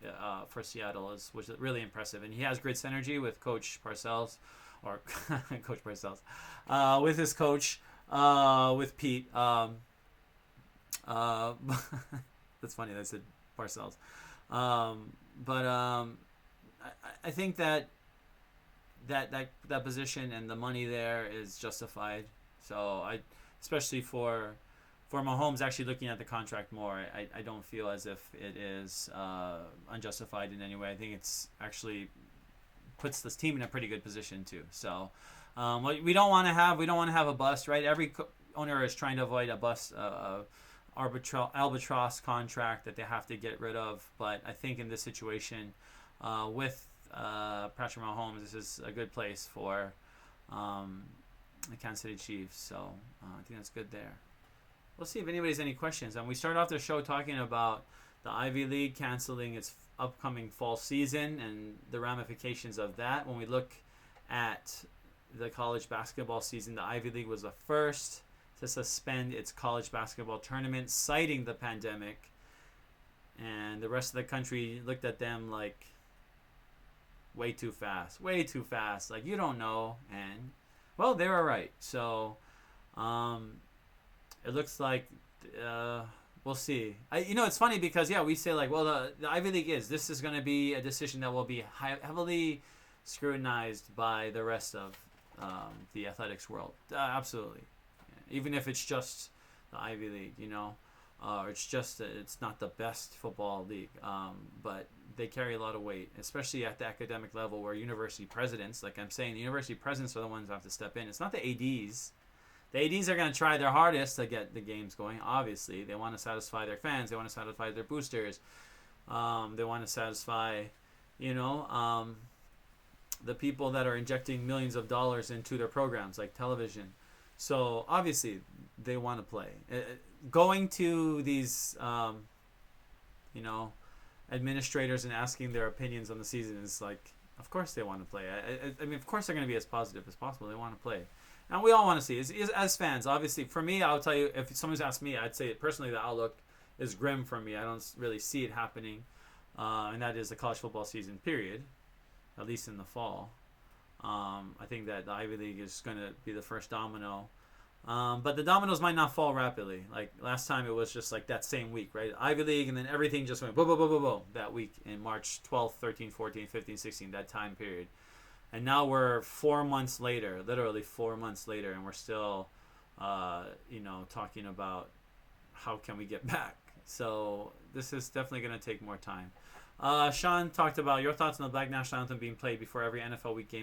for Seattle was really impressive, and he has great synergy with Coach Parcells, or Coach Parcells, with his coach, with Pete. That's funny. That said Parcells, but I think that position and the money there is justified. So especially for Mahomes, actually looking at the contract more, I don't feel as if it is unjustified in any way. I think it's actually puts this team in a pretty good position too. So we don't want to have a bust, right? owner is trying to avoid a albatross contract that they have to get rid of. But I think in this situation, with Patrick Mahomes, this is a good place for the Kansas City Chiefs. So I think that's good there. We'll see if anybody has any questions. And we started off the show talking about the Ivy League canceling its upcoming fall season and the ramifications of that. When we look at the college basketball season, the Ivy League was the first to suspend its college basketball tournament, citing the pandemic. And the rest of the country looked at them like, way too fast. Like, you don't know. And, well, they were right. So, it looks like we'll see. It's funny because, we say, like, well, the Ivy League this is going to be a decision that will be heavily scrutinized by the rest of the athletics world. Absolutely. Even if it's just the Ivy League, or it's not the best football league, but they carry a lot of weight, especially at the academic level where university presidents, like I'm saying, the university presidents are the ones who have to step in. It's not the ADs. The ADs are going to try their hardest to get the games going. Obviously, they want to satisfy their fans. They want to satisfy their boosters. They want to satisfy, the people that are injecting millions of dollars into their programs like television. So obviously, they want to play. Going to these, administrators and asking their opinions on the season is like, of course they want to play. I mean, of course they're going to be as positive as possible. They want to play. And we all want to see. As fans, obviously, for me, I'll tell you, if someone's asked me, I'd say personally the outlook is grim for me. I don't really see it happening. And that is the college football season, period, at least in the fall. I think that the Ivy League is going to be the first domino. But the dominoes might not fall rapidly. Like last time, it was just like that same week, right? Ivy League, and then everything just went boom, boom, boom, boom, boom that week in March 12th, 13th, 14th, 15th, 16th, that time period. And now we're 4 months later, literally 4 months later, and we're still, talking about how can we get back. So this is definitely going to take more time. Sean talked about your thoughts on the Black National Anthem being played before every NFL week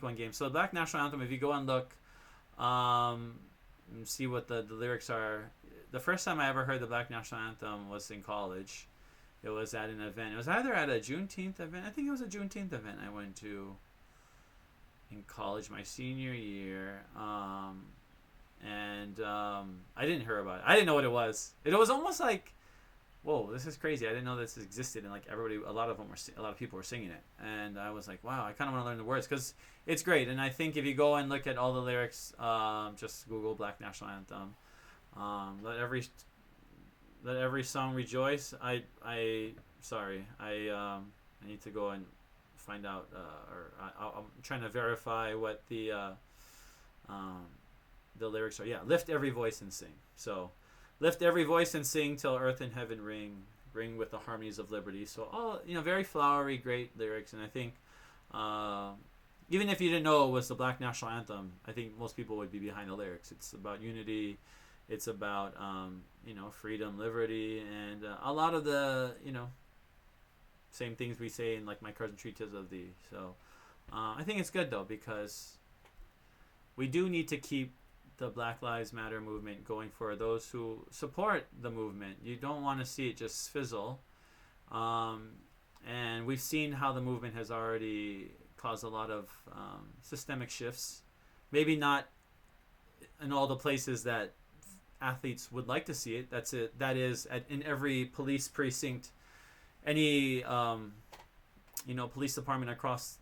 one game. So the Black National Anthem, if you go and look, and see what the lyrics are. The first time I ever heard the Black National Anthem was in college. It was at an event. It was either at a Juneteenth event. I think it was a Juneteenth event I went to in college my senior year. And I didn't hear about it. I didn't know what it was. It was almost like, whoa, this is crazy. I didn't know this existed, and like a lot of people were singing it, and I was like, wow, I kind of want to learn the words because it's great. And I think if you go and look at all the lyrics, just Google Black National Anthem. Let every song rejoice. I need to go and find out, I'm trying to verify what the lyrics are. Yeah, lift every voice and sing. So. Lift every voice and sing till earth and heaven ring with the harmonies of liberty. So all very flowery, great lyrics, and I think even if you didn't know it was the Black National Anthem, I think most people would be behind the lyrics. It's about unity, it's about freedom, liberty, and a lot of the same things we say in like My Cousin Treats of Thee. So I think it's good though because we do need to keep the Black Lives Matter movement going for those who support the movement. You don't want to see it just fizzle. And we've seen how the movement has already caused a lot of systemic shifts. Maybe not in all the places that athletes would like to see it. That is in every police precinct, any police department across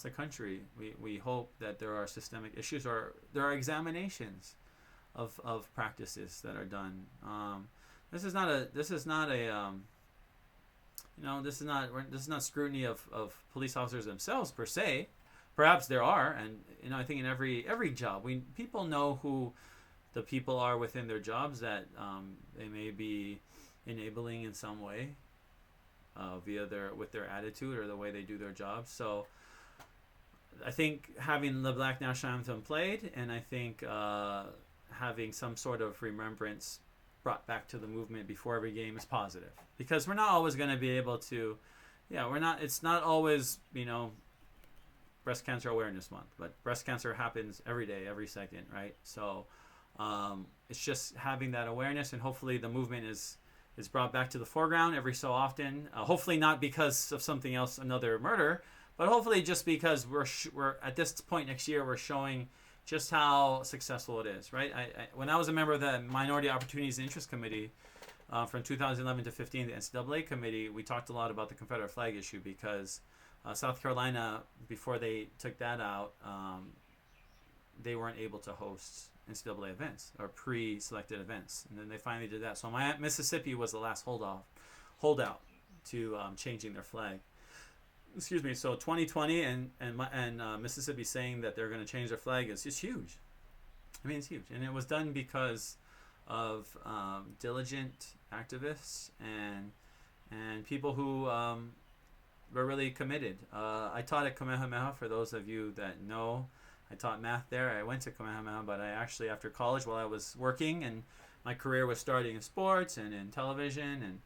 the country. We hope that there are systemic issues or there are examinations of practices that are done. This is not scrutiny of police officers themselves per se. Perhaps there are, and I think in every job, people know who the people are within their jobs that they may be enabling in some way. With their attitude or the way they do their jobs. So I think having the Black National Anthem played, and I think having some sort of remembrance brought back to the movement before every game is positive, because we're not always going to be able to it's not always Breast Cancer Awareness Month, but breast cancer happens every day, every second, right? So It's just having that awareness, and hopefully the movement is brought back to the foreground every so often. Hopefully not because of something else, another murder, but hopefully just because we're at this point next year, we're showing just how successful it is, right? When I was a member of the Minority Opportunities and Interest Committee from 2011 to 15, the NCAA committee, we talked a lot about the Confederate flag issue because South Carolina, before they took that out, they weren't able to host NCAA events or pre-selected events, and then they finally did that. So Mississippi was the last holdout to changing their flag. Excuse me. So 2020 and Mississippi saying that they're going to change their flag is just huge. I mean, it's huge, and it was done because of diligent activists and people who were really committed. I taught at Kamehameha. For those of you that know, I taught math there. I went to Kamehameha, but I actually, after college, while I was working and my career was starting in sports and in television, and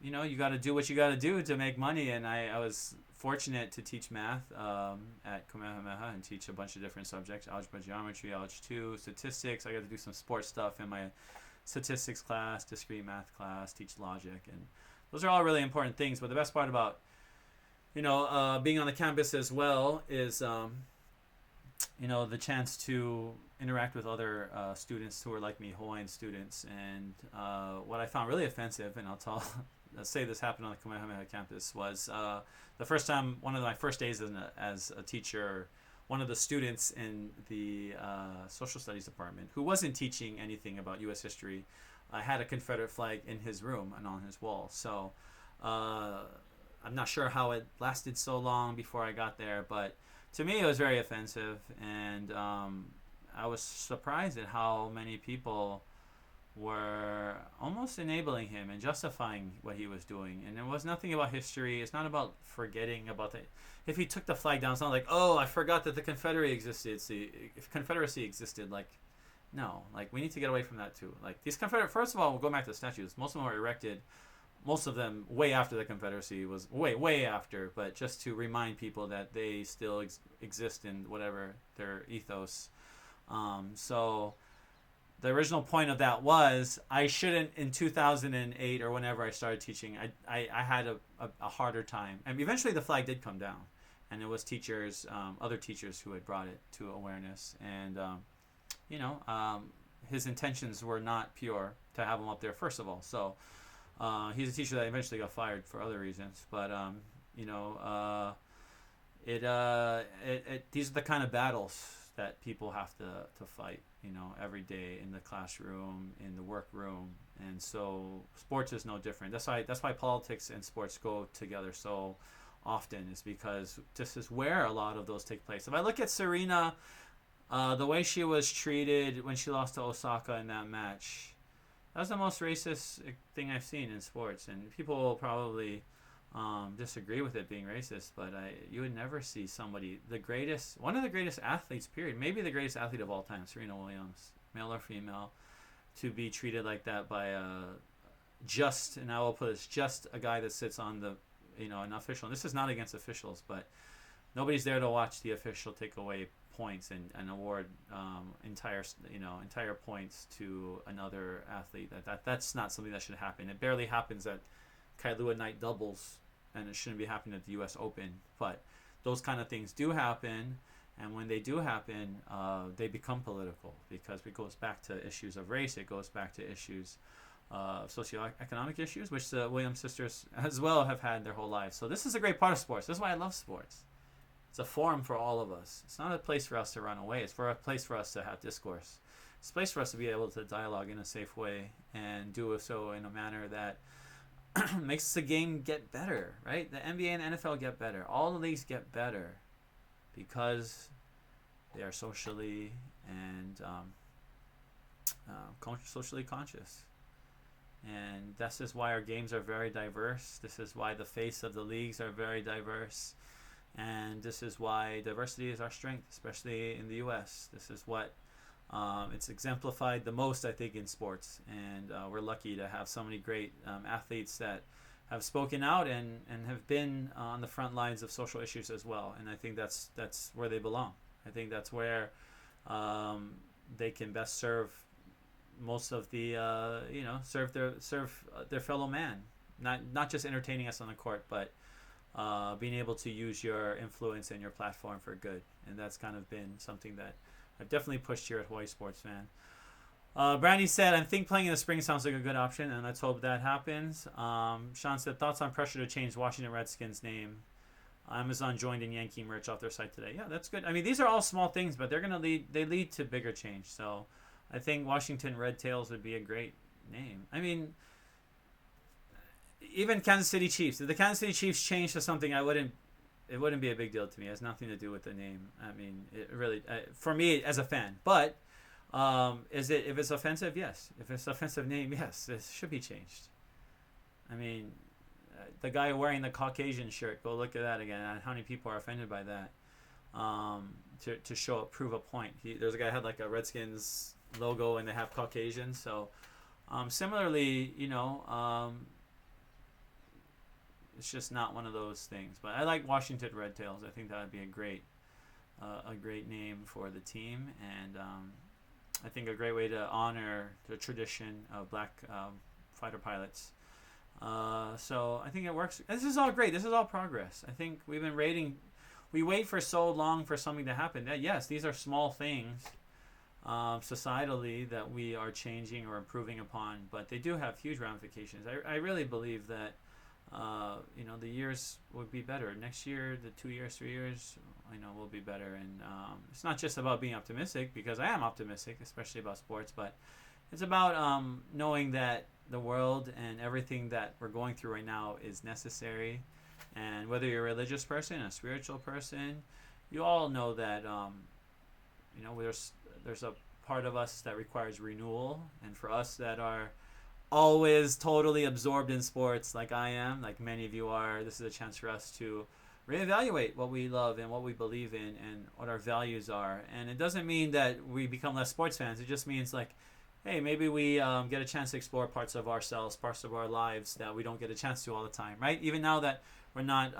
you got to do what you got to do to make money. And I was fortunate to teach math at Kamehameha and teach a bunch of different subjects: algebra, geometry, algebra 2, statistics. I got to do some sports stuff in my statistics class, discrete math class, teach logic, and those are all really important things. But the best part about being on the campus as well is the chance to interact with other students who are like me, Hawaiian students. And what I found really offensive, and let's say this happened on the Kamehameha campus, was the first time, one of my first days as a teacher, one of the students in the social studies department, who wasn't teaching anything about U.S. history, had a Confederate flag in his room and on his wall. So I'm not sure how it lasted so long before I got there, but to me it was very offensive, and I was surprised at how many people were almost enabling him and justifying what he was doing. And it was nothing about history. It's not about forgetting about the... If he took the flag down, it's not like, oh, I forgot that the Confederacy existed. See, if Confederacy existed, no, we need to get away from that too. These Confederate... First of all, we'll go back to the statues. Most of them were erected, most of them way after the Confederacy was... Way after, but just to remind people that they still exist in whatever their ethos. So... The original point of that was I shouldn't, in 2008 or whenever I started teaching, I had a harder time. And eventually the flag did come down. And it was teachers, other teachers who had brought it to awareness. And, his intentions were not pure to have him up there, first of all. So he's a teacher that eventually got fired for other reasons. But, these are the kind of battles that people have to fight, every day in the classroom, in the workroom. And so sports is no different. That's why politics and sports go together so often, is because this is where a lot of those take place. If I look at Serena, the way she was treated when she lost to Osaka in that match, that was the most racist thing I've seen in sports. And people will probably disagree with it being racist, but you would never see one of the greatest athletes, period, maybe the greatest athlete of all time, Serena Williams, male or female, to be treated like that by and I will put this, just a guy that sits on the, an official. And this is not against officials, but nobody's there to watch the official take away points and award entire points to another athlete. That's not something that should happen. It barely happens at Kailua night doubles, and it shouldn't be happening at the U.S. Open. But those kind of things do happen, and when they do happen, they become political, because it goes back to issues of race. It goes back to issues of socioeconomic issues, which the Williams sisters as well have had their whole lives. So this is a great part of sports. This is why I love sports. It's a forum for all of us. It's not a place for us to run away. It's a place for us to have discourse. It's a place for us to be able to dialogue in a safe way, and do so in a manner that makes the game get better, right? The NBA and the NFL get better. All the leagues get better because they are socially and socially conscious. And this is why our games are very diverse. This is why the face of the leagues are very diverse. And this is why diversity is our strength, especially in the U.S. This is what it's exemplified the most, I think, in sports. And we're lucky to have so many great athletes that have spoken out and have been on the front lines of social issues as well. And I think that's where they belong. I think that's where they can best serve most of the serve their fellow man, not just entertaining us on the court, but being able to use your influence and your platform for good. And that's kind of been something that I've definitely pushed here at Hawaii Sports Fan. Brandy said, I think playing in the spring sounds like a good option, and let's hope that happens. Sean said, thoughts on pressure to change Washington Redskins name? Amazon joined in Yankee merch off their site today. Yeah, that's good. I mean, these are all small things, but they're going to lead to bigger change. So I think Washington Red Tails would be a great name. I mean, even Kansas City Chiefs. If the Kansas City Chiefs changed to something, it wouldn't be a big deal to me. It has nothing to do with the name. I mean, it really, for me as a fan. But if it's offensive? Yes. If it's an offensive name, yes, it should be changed. I mean, the guy wearing the Caucasian shirt, go look at that again. How many people are offended by that? To prove a point. There's a guy who had like a Redskins logo and they have Caucasian. So similarly, it's just not one of those things. But I like Washington Red Tails. I think that would be a great name for the team, and I think a great way to honor the tradition of black fighter pilots. So I think it works. This is all great. This is all progress. I think we've been we wait for so long for something to happen. Yes, these are small things societally that we are changing or improving upon, but they do have huge ramifications. I really believe that the years would be better. Next year, the 2 years, 3 years, will be better. And it's not just about being optimistic, because I am optimistic, especially about sports, but it's about knowing that the world and everything that we're going through right now is necessary. And whether you're a religious person, a spiritual person, you all know that there's a part of us that requires renewal, and for us that are always totally absorbed in sports like I am, like many of you are, this is a chance for us to reevaluate what we love and what we believe in and what our values are. And it doesn't mean that we become less sports fans. It just means like, hey, maybe we get a chance to explore parts of ourselves, parts of our lives that we don't get a chance to all the time, right? Even now that we're not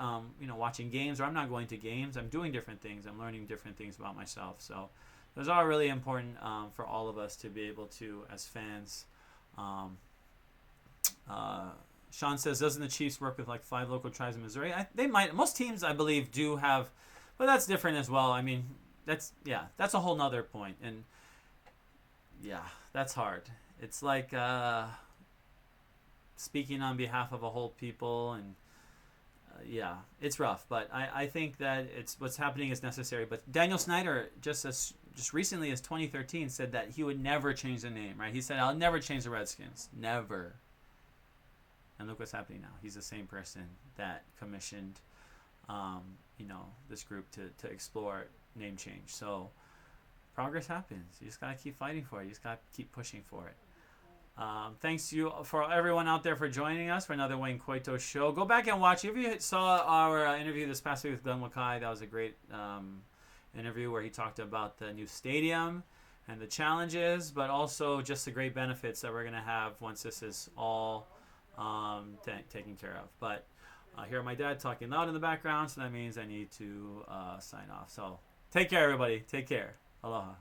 watching games, or I'm not going to games, I'm doing different things. I'm learning different things about myself. So those are really important for all of us to be able to, as fans. Sean says, doesn't the Chiefs work with like 5 local tribes in Missouri? They might. Most teams, I believe, do have, but that's different as well. I mean, that's a whole nother point. And yeah, that's hard. It's like speaking on behalf of a whole people, and it's rough. But I think that what's happening is necessary. But Daniel Snyder, just recently as 2013, said that he would never change the name, right? He said, I'll never change the Redskins. Never. And look what's happening now. He's the same person that commissioned, this group to explore name change. So progress happens. You just got to keep fighting for it. You just got to keep pushing for it. Thanks for everyone out there for joining us for another Wayne Coito Show. Go back and watch. If you saw our interview this past week with Glenn Wakai, that was a great interview where he talked about the new stadium and the challenges, but also just the great benefits that we're going to have once this is all taken care of. But I hear my dad talking loud in the background, so that means I need to sign off. So take care, everybody. Take care. Aloha.